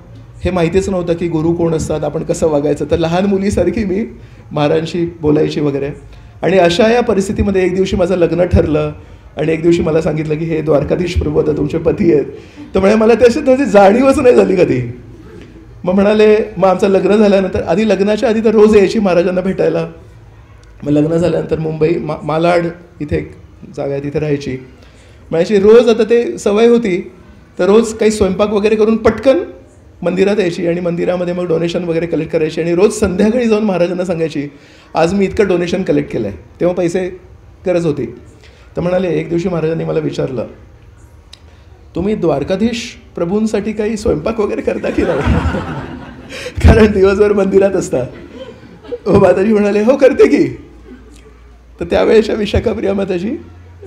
हे माहितीच नव्हतं की गुरु कोण असतात, आपण कसं वागायचं. तर लहान मुलीसारखी मी महाराजांशी बोलायची वगैरे. आणि अशा या परिस्थितीमध्ये एक दिवशी माझं लग्न ठरलं आणि एक दिवशी मला सांगितलं की हे द्वारकाधीश प्रभू आता तुमचे पती आहेत. तर म्हणजे मला त्याची जाणीवच नाही झाली कधी. मग म्हणाले, मग आमचं लग्न झाल्यानंतर, आधी लग्नाच्या आधी तर रोज यायची महाराजांना भेटायला. मग लग्न झाल्यानंतर मुंबई मालाड इथे एक जागा आहे, तिथे राहायची. म्हणायची रोज, आता ते सवय होती, तर रोज काही स्वयंपाक वगैरे करून पटकन मंदिरात यायची आणि मंदिरामध्ये मग डोनेशन वगैरे कलेक्ट करायची आणि रोज संध्याकाळी जाऊन महाराजांना सांगायची, आज मी इतकं डोनेशन कलेक्ट केलं आहे. तेव्हा पैसे गरज होती. तर म्हणाले, एक दिवशी महाराजांनी मला विचारलं, तुम्ही द्वारकाधीश प्रभूंसाठी काही स्वयंपाक वगैरे करता की नाही, कारण दिवसभर मंदिरात असता. माताजी म्हणाले, हो करते की. तर त्यावेळेच्या विशाखाप्रिया माताजी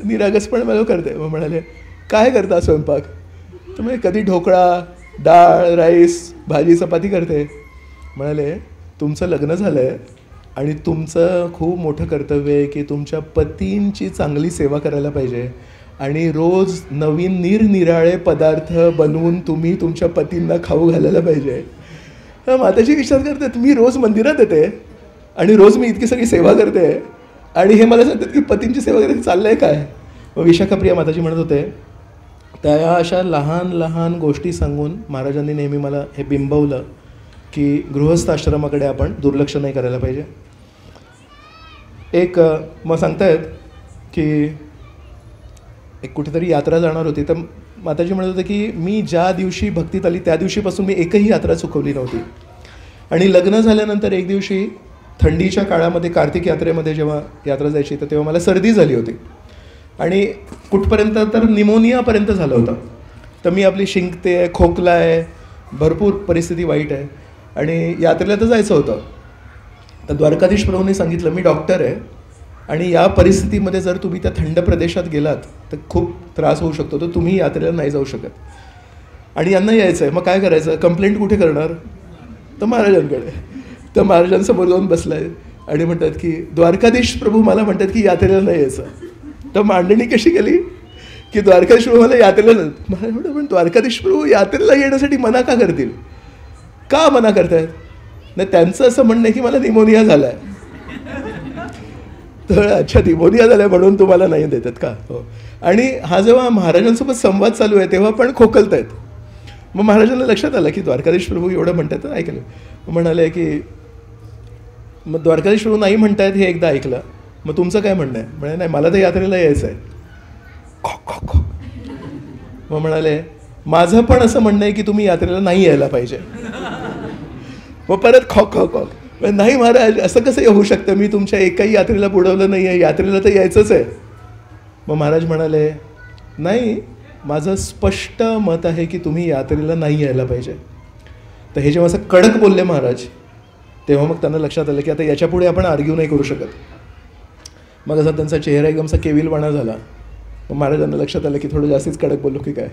निरागसपणे मला करते. मग म्हणाले, काय करता स्वयंपाक. तर म्हणजे कधी ढोकळा, डाळ, राईस, भाजी, चपाती करते. म्हणाले, तुमचं लग्न झालं आहे आणि तुमचं खूप मोठं कर्तव्य आहे की तुमच्या पतींची चांगली सेवा करायला पाहिजे आणि रोज नवीन निरनिराळे पदार्थ बनवून तुम्ही तुमच्या पतींना खाऊ घालायला पाहिजे. माताजी विचार करतात, मी रोज मंदिरात येते आणि रोज मी इतकी सगळी सेवा करते आणि हे मला सांगतात की पतींची सेवा करायची चाललं आहे काय. मग विशाखाप्रिया माताजी म्हणत होते, त्या अशा लहान लहान गोष्टी सांगून महाराजांनी नेहमी मला हे बिंबवलं की गृहस्थ आश्रमाकडे आपण दुर्लक्ष नाही करायला पाहिजे. एक मग सांगतायत की एक कुठेतरी यात्रा जाणार होती, तर माताजी म्हणत होते की मी ज्या दिवशी भक्तीत आली त्या दिवशीपासून मी एकही यात्रा चुकवली नव्हती. आणि लग्न झाल्यानंतर एक दिवशी थंडीच्या काळामध्ये कार्तिक यात्रेमध्ये जेव्हा यात्रा जायची तर तेव्हा मला सर्दी झाली होती आणि कुठपर्यंत तर निमोनियापर्यंत झालं होतं. तर मी आपली शिंकते आहे, खोकला आहे, भरपूर परिस्थिती वाईट आहे आणि यात्रेला तर जायचं होतं. तर द्वारकाधीश प्रभूंनी सांगितलं मी डॉक्टर आहे आणि या परिस्थितीमध्ये जर तुम्ही त्या थंड प्रदेशात गेलात तर खूप त्रास होऊ शकतो, तर तुम्ही यात्रेला नाही जाऊ शकत आणि यांना यायचं आहे. मग काय करायचं, कंप्लेंट कुठे करणार, तर महाराजांकडे. तर महाराजांसमोर जाऊन बसला आहे आणि म्हणतात की द्वारकाधीश प्रभू मला म्हणतात की यात्रेला नाही यायचं. तर मांडणी कशी केली की द्वारकाधीश प्रभू मला यात्रेला नाही. मला म्हणतं पण द्वारकाधीश प्रभू यात्रेला येण्यासाठी मना का करतील, का मना करतायत. नाही, त्यांचं असं म्हणणं आहे की मला निमोनिया झाला आहे. तर अच्छा, निमोनिया झाला म्हणून तुम्हाला नाही देतात का. हो. आणि हा जेव्हा महाराजांसोबत संवाद चालू आहे तेव्हा पण खोकलत आहेत. मग महाराजांना लक्षात आलं की द्वारकाधीश प्रभू एवढं म्हणतात तर ऐकलं. म्हणाले की मग द्वारकाधीश प्रभू नाही म्हणतायत हे एकदा ऐकलं, मग तुमचं काय म्हणणं आहे. म्हणे नाही, मला तर यात्रेला यायचं आहे. खो खो खो. मग म्हणाले माझं पण असं म्हणणं आहे की तुम्ही यात्रेला नाही यायला पाहिजे. मग परत खो खो खो. नाही महाराज, असं कसं होऊ शकतं, मी तुमच्या एकाही यात्रेला बुडवलं नाही आहे, यात्रेला तर यायचंच आहे. मग महाराज म्हणाले नाही, माझं स्पष्ट मत आहे की तुम्ही यात्रेला नाही यायला पाहिजे. तर हे जेव्हा असं कडक बोलले महाराज तेव्हा मग त्यांना लक्षात आलं की आता याच्यापुढे आपण आर्ग्यू नाही करू शकत. मग असा त्यांचा चेहरा एकदमसा केविलवाणा झाला. मग महाराजांना लक्षात आलं की थोडं जास्तीच कडक बोललो की काय.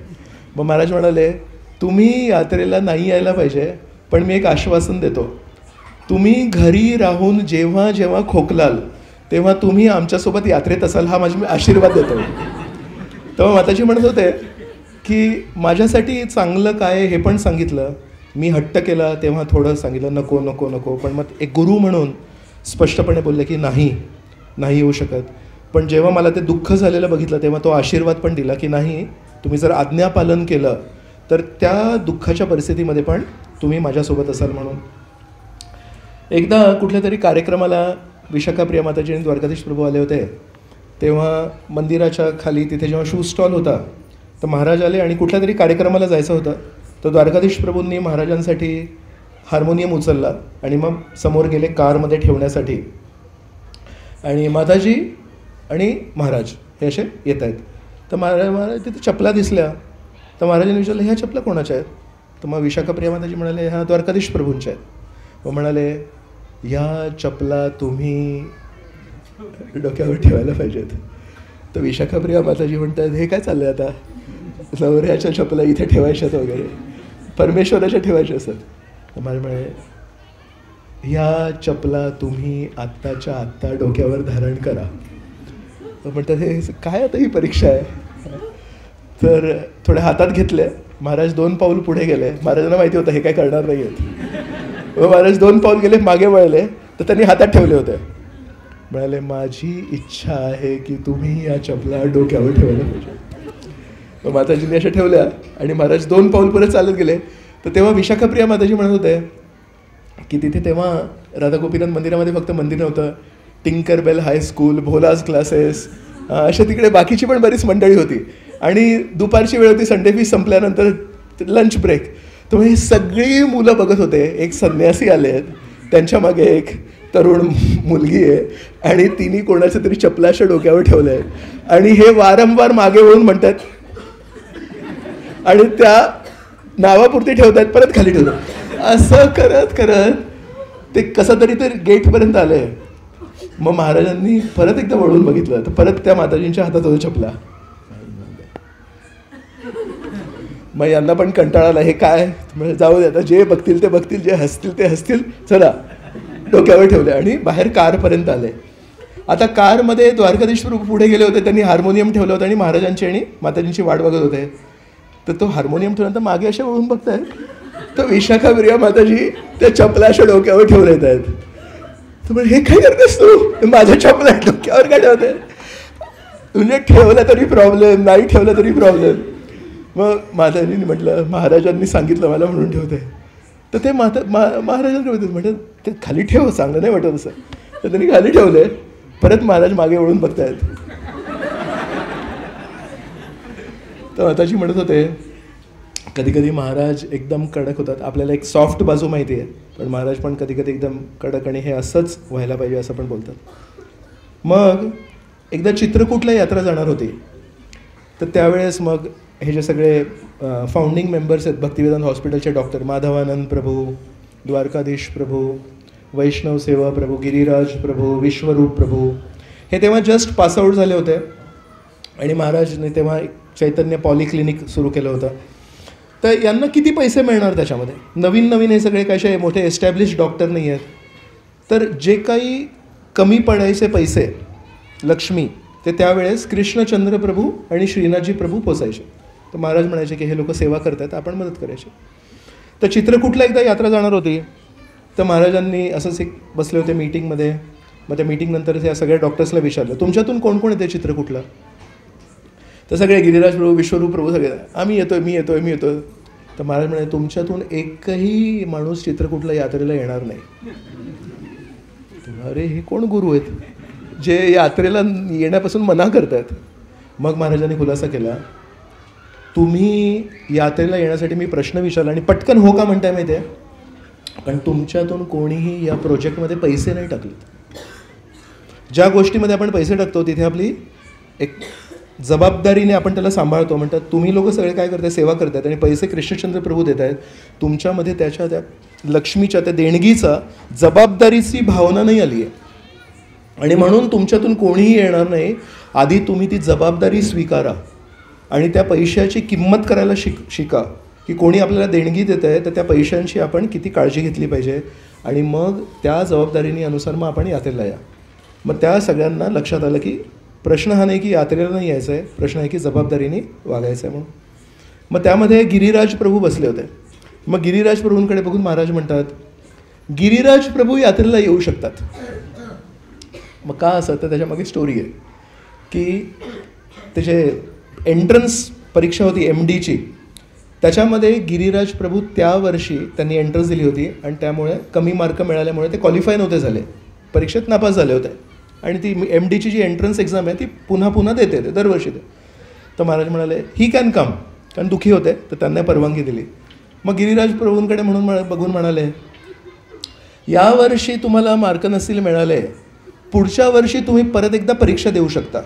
मग महाराज म्हणाले तुम्ही यात्रेला नाही यायला पाहिजे, पण मी एक आश्वासन देतो, तुम्ही घरी राहून जेव्हा जेव्हा खोकलाल तेव्हा तुम्ही आमच्यासोबत यात्रेत असाल हा माझा मी आशीर्वाद देतो. तेव्हा माताजी म्हणत होते की माझ्यासाठी चांगलं काय हे पण सांगितलं. मी हट्ट केला तेव्हा थोडं सांगितलं नको नको नको, पण मग एक गुरु म्हणून स्पष्टपणे बोलले की नाही येऊ शकत. पण जेव्हा मला ते दुःख झालेलं बघितलं तेव्हा तो आशीर्वाद पण दिला की नाही, तुम्ही जर आज्ञापालन केलं तर त्या दुःखाच्या परिस्थितीमध्ये पण तुम्ही माझ्यासोबत असाल म्हणून. एकदा कुठल्या तरी कार्यक्रमाला विशाखा प्रिया माताजी आणि द्वारकाधीश प्रभू आले होते. तेव्हा मंदिराच्या खाली तिथे जेव्हा शू स्टॉल होता तर महाराज आले आणि कुठल्या तरी कार्यक्रमाला जायचं होतं. तर द्वारकाधीश प्रभूंनी महाराजांसाठी हार्मोनियम उचलला आणि मग समोर गेले कारमध्ये ठेवण्यासाठी. आणि माताजी आणि महाराज हे असे येत आहेत. तर महाराज तिथे चपला दिसल्या. तर महाराजांनी विचारलं ह्या चपला कोणाच्या आहेत. तर मग विशाखा प्रिया माताजी म्हणाले ह्या द्वारकाधीश प्रभूंच्या आहेत. मग म्हणाले या चपला तुम्ही डोक्यावर ठेवायला पाहिजेत. तर विशाखा प्रिया माताजी म्हणतात हे काय चाललं आहे आता, नवऱ्याच्या चपला इथे ठेवायच्यात वगैरे, परमेश्वराच्या ठेवायच्या असतात. तर मला म्हणाले ह्या चपला तुम्ही आत्ताच्या आत्ता डोक्यावर धारण करा. म्हणतात हे काय आता ही परीक्षा आहे. तर थोड्या हातात घेतले. महाराज 2 पाऊल पुढे गेले. महाराजांना माहिती होतं हे काय करणार नाही आहेत. महाराज 2 पाऊल गेले, मागे वळले तर त्यांनी हातात ठेवले होते. म्हणाले माझी इच्छा आहे की तुम्ही या चपला डोक्यावर ठेवायला पाहिजे. माताजींनी अशा ठेवल्या आणि महाराज 2 पाऊल पुढे चालत गेले. तर तेव्हा विशाखा प्रिया माताजी म्हणत होते की तिथे तेव्हा राधा गोपीनाथ मंदिरामध्ये फक्त मंदिर नव्हतं, टिंकरबेल हायस्कूल, भोलाज क्लासेस, अशा तिकडे बाकीची पण बरीच मंडळी होती. आणि दुपारची वेळ होती, संडे फीस संपल्यानंतर लंच ब्रेक. तर हे सगळी मुलं बघत होते. एक संन्यासी आले आहेत, त्यांच्या मागे एक तरुण मुलगी आहे आणि तिने कोणाच्या तरी चपलाच्या डोक्यावर ठेवलं आहे आणि हे वारंवार मागे वळून म्हणतात आणि त्या नावापुरती ठेवतात परत खाली ठेवतात. असं करत करत ते कसं तरी ते गेटपर्यंत आले. मग महाराजांनी परत एकदा वळून बघितलं तर परत त्या माताजींच्या हातात होतं चपला. मग यांना पण कंटाळा आला, हे काय, म्हणजे जाऊ दे आता, जे बघतील ते बघतील, जे हसतील ते हसतील, चला डोक्यावर ठेवले आणि बाहेर कारपर्यंत आले. आता कारमध्ये द्वारकाधीश प्रभू पुढे गेले होते, त्यांनी हार्मोनियम ठेवलं होतं आणि महाराजांची आणि माताजींची वाट बघत होते. तर तो हार्मोनियम ठेवल्यानंतर मागे असे वळून बघतायत तर विशाखा प्रिया माताजी त्या चपला अशा डोक्यावर ठेवून येत आहेत. तर हे काय करतेस तू, माझ्या चपला डोक्यावर काय ठेवते, म्हणजे ठेवलं तरी प्रॉब्लेम, नाही ठेवलं तरी प्रॉब्लेम. मग माताजींनी म्हटलं महाराजांनी सांगितलं मला म्हणून ठेवते. तर ते महाराजांकडे म्हणतात ते खाली ठेव, चांगलं नाही वाटत असं. तर त्यांनी खाली ठेवले. परत महाराज मागे वळून बघतायत. तर माताजी म्हणत होते कधी कधी महाराज एकदम कडक होतात. आपल्याला एक सॉफ्ट बाजू माहिती आहे, पण महाराज पण कधी कधी एकदम कडक आणि हे असंच व्हायला पाहिजे असं पण बोलतात. मग एकदा चित्रकूटला यात्रा जाणार होती. तर त्यावेळेस मग हे जे सगळे फाउंडिंग मेंबर्स आहेत भक्तिवेदांत हॉस्पिटलचे डॉक्टर माधवानंद प्रभू, द्वारकाधीश प्रभू, वैष्णव सेवा प्रभू, गिरिराज प्रभू, विश्वरूप प्रभू, हे तेव्हा जस्ट पासआउट झाले होते. आणि महाराजने तेव्हा एक चैतन्य पॉलिक्लिनिक सुरू केलं होतं. तर यांना किती पैसे मिळणार त्याच्यामध्ये? नवीन नवीन हे सगळे कसे मोठे एस्टॅब्लिश डॉक्टर नाही आहेत. तर जे काही कमी पडायचे पैसे लक्ष्मी ते त्यावेळेस कृष्णचंद्र प्रभू आणि श्रीनाथजी प्रभू पोचायचे. तर महाराज म्हणायचे की हे लोक सेवा करतात, आपण मदत करायची. तर चित्रकूटला एकदा यात्रा जाणार होती. तर महाराजांनी असंच एक बसले होते मीटिंगमध्ये. मग त्या मीटिंगनंतर त्या सगळ्या डॉक्टर्सला विचारलं तुमच्यातून कोण कोण येते चित्रकूटला? तर सगळे गिरिराज प्रभू, विश्वरूप प्रभू सगळे आम्ही येतोय, मी येतोय, मी येतोय. तर महाराज म्हणाले तुमच्यातून एकही माणूस चित्रकूटला यात्रेला येणार नाही. अरे हे कोण गुरु आहेत जे यात्रेला येण्यापासून मना करतात? मग महाराजांनी खुलासा केला तुम्ही यात्रेला येण्यासाठी मी प्रश्न विचारला आणि पटकन हो का म्हणताय माहिती आहे? पण तुमच्यातून कोणीही या प्रोजेक्टमध्ये पैसे नाही टाकलेत. ज्या गोष्टीमध्ये आपण पैसे टाकतो तिथे आपली एक जबाबदारीने आपण त्याला सांभाळतो. म्हणतात तुम्ही लोक सगळे काय करताय? सेवा करतात आणि पैसे कृष्णचंद्र प्रभू देत आहेत. तुमच्यामध्ये त्याच्या त्या लक्ष्मीच्या त्या देणगीचा जबाबदारीची भावना नाही आली आहे आणि म्हणून तुमच्यातून कोणीही येणार नाही. आधी तुम्ही ती जबाबदारी स्वीकारा आणि त्या पैशाची किंमत करायला शिका की कोणी आपल्याला देणगी देत आहे तर त्या पैशांची आपण किती काळजी घेतली पाहिजे आणि मग त्या जबाबदारीने अनुसार मग आपण यात्रेला या. मग त्या सगळ्यांना लक्षात आलं की प्रश्न हा नाही की यात्रेला नाही यायचं आहे, प्रश्न आहे की जबाबदारीने वागायचं आहे म्हणून. मग त्यामध्ये गिरिराज प्रभू बसले होते. मग गिरिराज प्रभूंकडे बघून महाराज म्हणतात गिरिराज प्रभू यात्रेला येऊ शकतात. मग का असं? तर त्याच्यामागे स्टोरी आहे की त्याचे एंट्रन्स परीक्षा होती MDची. त्याच्यामध्ये गिरिराज प्रभू त्या वर्षी त्यांनी एंट्रन्स दिली होती आणि त्यामुळे कमी मार्क मिळाल्यामुळे ते क्वालिफाय नव्हते झाले, परीक्षेत नापास झाले होते आणि ती MDची जी एंट्रन्स एक्झाम आहे ती पुन्हा पुन्हा देते ते दरवर्षी ते. तर महाराज म्हणाले ही कॅन कम, कारण दुःखी होते तर त्यांना परवानगी दिली. मग गिरिराज प्रभूंकडे बघून म्हणाले यावर्षी तुम्हाला मार्क नसतील मिळाले, पुढच्या वर्षी तुम्ही परत एकदा परीक्षा देऊ शकता.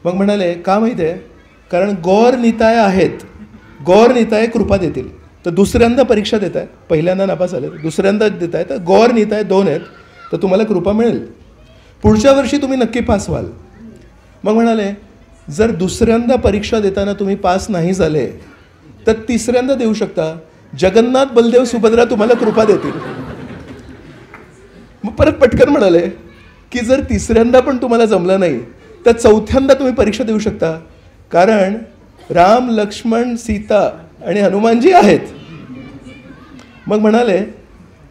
मग म्हणाले का माहिती आहे? कारण गौर निताय आहेत, गौर निताय कृपा देतील. तर दुसऱ्यांदा परीक्षा देत आहे, पहिल्यांदा नापास झाले, दुसऱ्यांदा देत आहे, तर गौर निताय 2 आहेत तर तुम्हाला कृपा मिळेल, पुढच्या वर्षी तुम्ही नक्की पास व्हाल. मग म्हणाले जर दुसऱ्यांदा परीक्षा देताना तुम्ही पास नाही झाले तर तिसऱ्यांदा देऊ शकता, जगन्नाथ बलदेव सुभद्रा तुम्हाला कृपा देतील. मग परत पटकन म्हणाले की जर तिसऱ्यांदा पण तुम्हाला जमलं नाही तर चौथ्यांदा तुम्ही परीक्षा देऊ शकता, कारण राम, लक्ष्मण, सीता आणि हनुमानजी आहेत. मग म्हणाले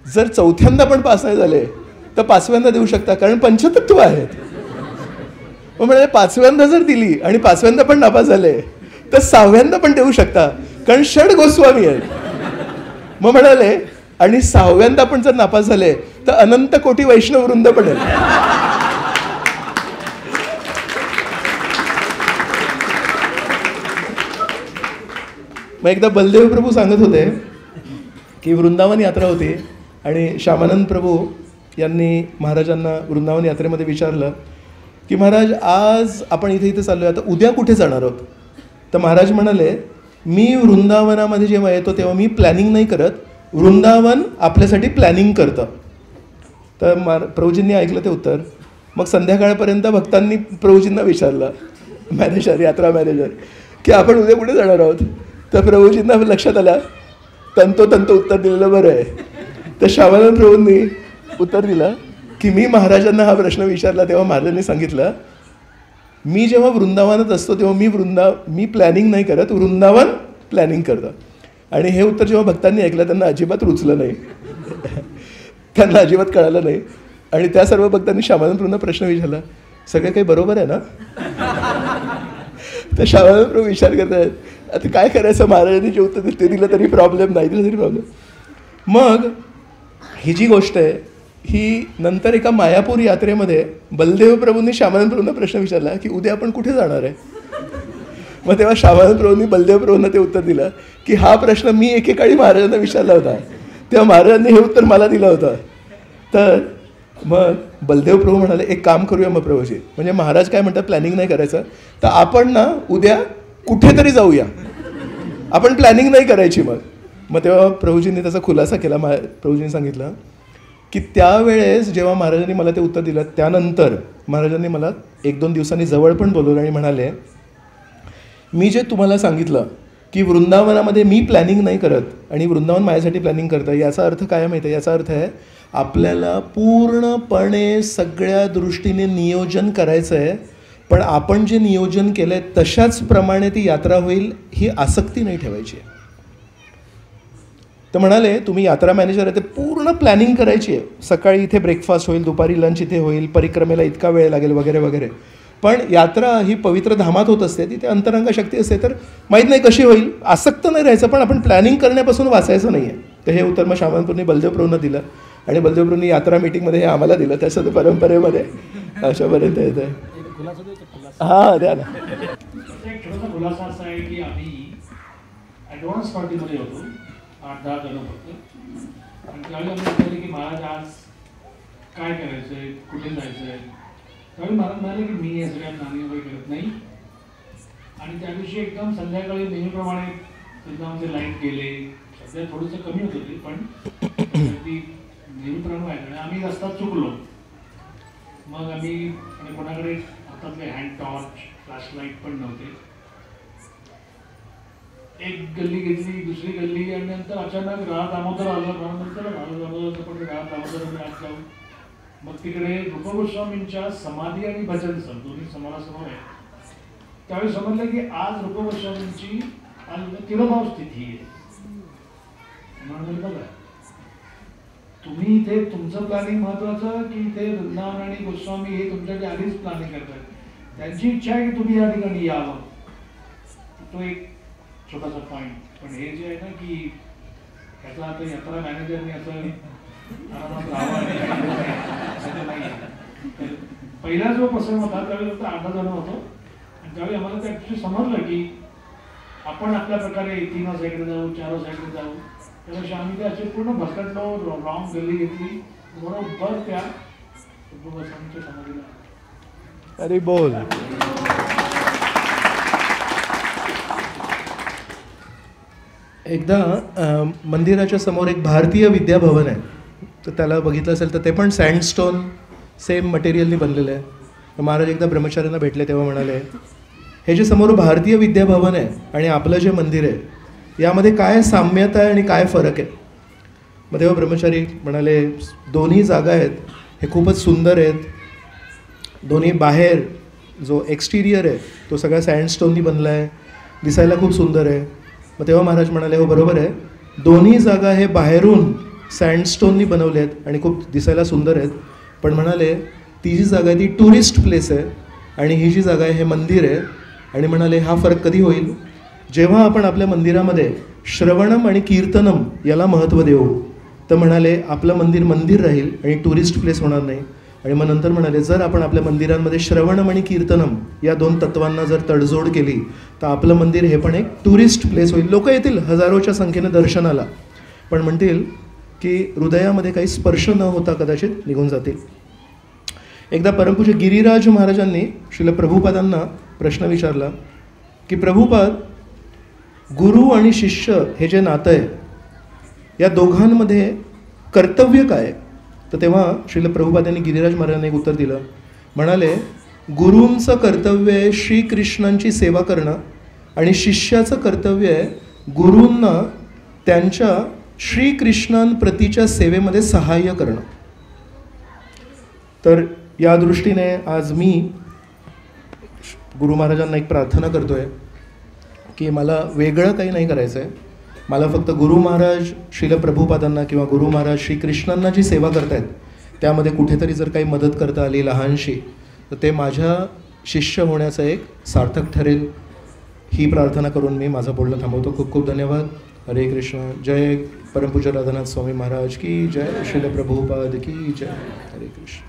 जर चौथ्यांदा पण पास नाही झाले तर 5व्यांदा देऊ शकता, कारण पंचतत्व आहेत. मग म्हणाले 5व्यांदा जर दिली आणि 5व्यांदा पण नापास झाले तर 6व्यांदा पण देऊ शकता, कारण षड गोस्वामी आहेत. मग म्हणाले आणि 6व्यांदा पण जर नापास झाले तर अनंत कोटी वैष्णव वृंद पण आहेत. मग एकदा बलदेव प्रभू सांगत होते की वृंदावन यात्रा होती आणि श्यामानंद प्रभू यांनी महाराजांना वृंदावन यात्रेमध्ये विचारलं की महाराज आज आपण इथे चाललो आहे, आता उद्या कुठे जाणार आहोत? तर महाराज म्हणाले मी वृंदावनामध्ये जेव्हा येतो तेव्हा मी प्लॅनिंग नाही करत, वृंदावन आपल्यासाठी प्लॅनिंग करतं. तर प्रभूजींनी ऐकलं ते उत्तर. मग संध्याकाळपर्यंत भक्तांनी प्रभूजींना विचारलं, मॅनेजर, यात्रा मॅनेजर, की आपण उद्या कुठे जाणार आहोत? तर प्रभूजींना लक्षात आलं तंतोतंत उत्तर दिलेलं बरं आहे. तर श्यामानंद प्रभूंनी उत्तर दिलं की मी महाराजांना हा प्रश्न विचारला तेव्हा महाराजांनी सांगितलं मी जेव्हा वृंदावनात असतो तेव्हा मी प्लॅनिंग नाही करत, वृंदावन प्लॅनिंग करतं. आणि हे उत्तर जेव्हा भक्तांनी ऐकलं त्यांना अजिबात रुचलं नाही, त्यांना अजिबात कळालं नाही. आणि त्या सर्व भक्तांनी श्यामानंद प्रभूंना प्रश्न विचारला सगळं काही बरोबर आहे ना? तर श्यामानंद प्रभू विचार करत आहेत आता काय करायचं, महाराजांनी जे उत्तर ते दिलं तरी प्रॉब्लेम, नाही दिलं तरी प्रॉब्लेम. मग ही जी गोष्ट आहे ही नंतर एका मायापूर यात्रेमध्ये बलदेव प्रभूंनी श्यामानंद प्रभूंना प्रश्न विचारला की उद्या आपण कुठे जाणार आहे? मग तेव्हा श्रावण प्रभूंनी बलदेव प्रभूंना ते उत्तर दिलं की हा प्रश्न मी एकेकाळी महाराजांना विचारला होता, तेव्हा महाराजांनी हे उत्तर मला दिलं होतं. तर मग बलदेव प्रभू म्हणाले एक काम करूया मग प्रभूजी, म्हणजे महाराज काय म्हणतात प्लॅनिंग नाही करायचं, तर आपण ना उद्या कुठेतरी जाऊया, आपण प्लॅनिंग नाही करायची. मग तेव्हा प्रभूजींनी त्याचा खुलासा केला. प्रभूजींनी सांगितलं की त्यावेळेस जेव्हा महाराजांनी मला ते उत्तर दिलं त्यानंतर महाराजांनी मला 1-2 दिवसांनी जवळ पण बोलवलं आणि म्हणाले मी जे तुम्हाला सांगितलं की वृंदावनामध्ये मी प्लॅनिंग नाही करत आणि वृंदावन माझ्यासाठी प्लॅनिंग करतं, याचा अर्थ काय माहिती आहे? याचा अर्थ आहे आपल्याला पूर्णपणे सगळ्या दृष्टीने नियोजन करायचं आहे, पण आपण जे नियोजन केलं आहे तशाच प्रमाणे ती यात्रा होईल ही आसक्ती नाही ठेवायची आहे. तर म्हणाले तुम्ही यात्रा मॅनेजर आहे, ते पूर्ण प्लॅनिंग करायची आहे, सकाळी इथे ब्रेकफास्ट होईल, दुपारी लंच इथे होईल, परिक्रमेला इतका वेळ लागेल वगैरे वगैरे, पण यात्रा ही पवित्र धामात होत असते, तिथे अंतरंग शक्ती असते, तर माहीत नाही कशी होईल, आसक्त नाही राहायचं, पण आपण प्लॅनिंग करण्यापासून वाचायचं नाही आहे. तर हे उत्तर मग श्रावणपूरनी बलदेव प्रभूंना दिलं आणि बलदेव प्रभूंनी यात्रा मीटिंगमध्ये हे आम्हाला दिलं. त्याचं तर परंपरेमध्ये अशापर्यंत येतं आहे. हां द्या ना. एक छोटासा खुलासा असा आहे की आम्ही ॲडव्हान्स पार्टीमध्ये होतो 8-10 जण फक्त, आणि त्यावेळी आम्ही विचारले की महाराज आज काय करायचं आहे, कुठे जायचं आहे. त्यावेळी महाराज म्हणाले की मी या सगळ्यात नाणी वगैरे करत नाही, आणि त्या दिवशी एकदम संध्याकाळी नेहमीप्रमाणे एकदम आमचे लाईट गेले, सध्या थोडंसं कमी होतं ते, पण ती नेहमीप्रमाणे व्हायचं आणि आम्ही रस्ता चुकलो. मग आम्ही आणि कोणाकडे हातातले हँड टॉर्च फ्लॅशलाईट पण नव्हते, एक गल्ली घेतली, दुसरी गल्ली, आणि नंतर अचानक राहा दामोदर आलं, नंतर राहा दामोदरचं पण राहा दामोदर आत जाऊन मग तिकडे रूपगोस्वामींच्या समाधी आणि भजन सर दोन्ही समोरासमोर आहे. त्यावेळी समजलं की आज रूपगोस्वामींची तिरोभाव स्थिती आहे. म्हणून बघा तुम्ही इथे तुमचं प्लॅनिंग महत्वाचं की इथे वृंदावन आणि गोस्वामी हे तुमच्याकडे आधीच प्लॅनिंग करतात, त्यांची इच्छा आहे की तुम्ही या ठिकाणी यावं, तो एक छोटासा पॉईंट. पण हे जे आहे ना की त्याचा आता यात्रा मॅनेजरने असं आरामात राहावं नाही. पहिला जो प्रसंग होता त्यावेळी फक्त 8 जण होतो, आणि त्यावेळी आम्हाला त्या ॲक्च्युली समजलं की आपण आपल्या प्रकारे 3 वाजता जाऊ, 4 वाजता जाऊ, त्यापेक्षा आम्ही ते असे पूर्ण भटकलो, रॉंग गल्ली घेतली, बरोबर त्या रूपगोस्वामींच्या समाधीला. अरे बोल. एकदा मंदिराच्या समोर एक भारतीय विद्याभवन आहे, तर त्याला बघितलं असेल तर ते पण सँडस्टोन सेम मटेरियलनी बनलेलं आहे. तर महाराज एकदा ब्रह्मचार्यांना भेटले तेव्हा म्हणाले हे जे समोर भारतीय विद्याभवन आहे आणि आपलं जे मंदिर आहे यामध्ये काय साम्यता आहे आणि काय फरक आहे. मग तेव्हा ब्रह्मचारी म्हणाले दोन्ही जागा आहेत हे खूपच सुंदर आहेत, दोन्ही बाहेर जो एक्सटिरियर आहे तो सगळा सँडस्टोननी बनला आहे, दिसायला खूप सुंदर आहे. मग तेव्हा महाराज म्हणाले हो बरोबर आहे, दोन्ही जागा हे बाहेरून सँडस्टोननी बनवले आहेत आणि खूप दिसायला सुंदर आहेत, पण म्हणाले ती जी जागा आहे ती टुरिस्ट प्लेस आहे आणि ही जी जागा आहे हे मंदिर आहे. आणि म्हणाले हा फरक कधी होईल, जेव्हा आपण आपल्या मंदिरामध्ये श्रवणम आणि कीर्तनम याला महत्त्व देऊ, तर म्हणाले आपलं मंदिर मंदिर राहील आणि टुरिस्ट प्लेस होणार नाही. आणि मग नंतर म्हणाले जर आपण आपल्या मंदिरांमध्ये श्रवणम आणि कीर्तनम या 2 तत्वांना जर तडजोड केली तर आपलं मंदिर हे पण एक टुरिस्ट प्लेस होईल. लोक येतील हजारोच्या संख्येनं दर्शनाला, पण म्हणतील की हृदयामध्ये काही स्पर्श न होता कदाचित निघून जातील. एकदा परमपूज्य गिरिराज महाराजांनी श्रील प्रभुपादांना प्रश्न विचारला की प्रभुपाद गुरु आणि शिष्य हे जे नातं आहे या दोघांमध्ये कर्तव्य काय आहे. तर तेव्हा श्रील प्रभुपादांनी गिरिराज महाराजांनी एक उत्तर दिलं. म्हणाले गुरूंचं कर्तव्य आहे श्रीकृष्णांची सेवा करणं आणि शिष्याचं कर्तव्य आहे गुरूंना त्यांच्या श्रीकृष्णांप्रतीच्या सेवेमध्ये सहाय्य करणं. तर या दृष्टीने आज मी गुरु महाराजांना एक प्रार्थना करतो आहे की मला वेगळं काही नाही करायचं आहे, मला फक्त गुरु महाराज श्रील प्रभुपादांना किंवा गुरु महाराज श्रीकृष्णांना जी सेवा करतायत त्यामध्ये कुठेतरी जर काही मदत करता आली लहानशी तर ते माझ्या शिष्य होण्याचं एक सार्थक ठरेल. ही प्रार्थना करून मी माझं बोलणं थांबवतो. खूप खूप धन्यवाद. हरे कृष्ण. जय परमपूज्य राधानाथ स्वामी महाराज की जय. श्रील प्रभुपाद की जय. हरे कृष्ण.